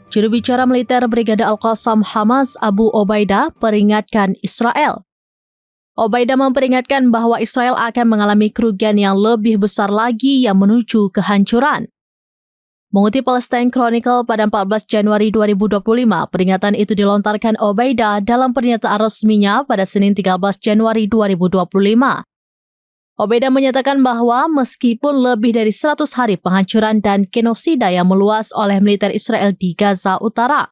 Juru bicara militer Brigade Al-Qassam Hamas Abu Obaidah peringatkan Israel. Obaidah memperingatkan bahwa Israel akan mengalami kerugian yang lebih besar lagi yang menuju kehancuran. Mengutip Palestine Chronicle pada 14 Januari 2025, peringatan itu dilontarkan Obaidah dalam pernyataan resminya pada Senin 13 Januari 2025. Obaidah menyatakan bahwa meskipun lebih dari 100 hari penghancuran dan genosida yang meluas oleh militer Israel di Gaza Utara,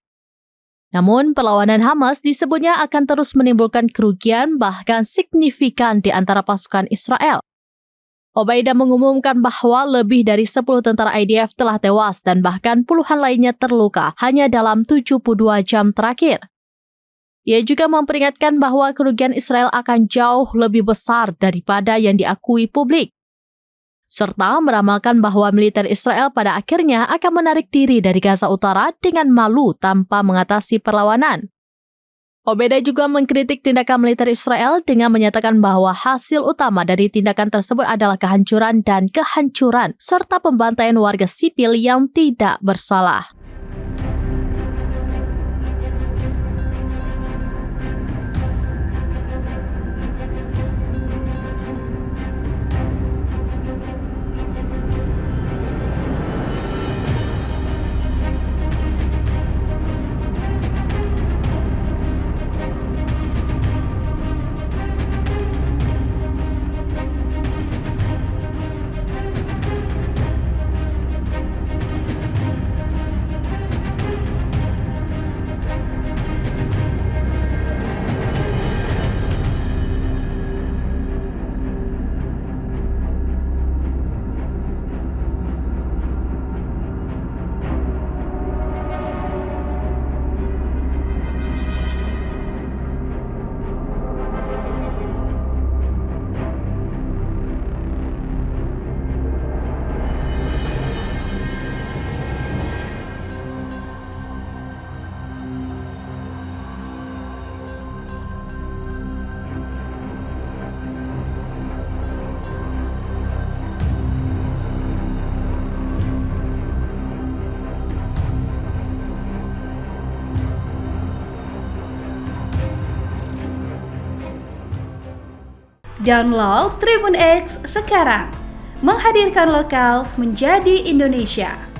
namun perlawanan Hamas disebutnya akan terus menimbulkan kerugian bahkan signifikan di antara pasukan Israel. Obaidah mengumumkan bahwa lebih dari 10 tentara IDF telah tewas dan bahkan puluhan lainnya terluka hanya dalam 72 jam terakhir. Ia juga memperingatkan bahwa kerugian Israel akan jauh lebih besar daripada yang diakui publik, serta meramalkan bahwa militer Israel pada akhirnya akan menarik diri dari Gaza Utara dengan malu tanpa mengatasi perlawanan. Obaidah juga mengkritik tindakan militer Israel dengan menyatakan bahwa hasil utama dari tindakan tersebut adalah kehancuran dan kehancuran serta pembantaian warga sipil yang tidak bersalah. Download Tribun X sekarang, menghadirkan lokal menjadi Indonesia.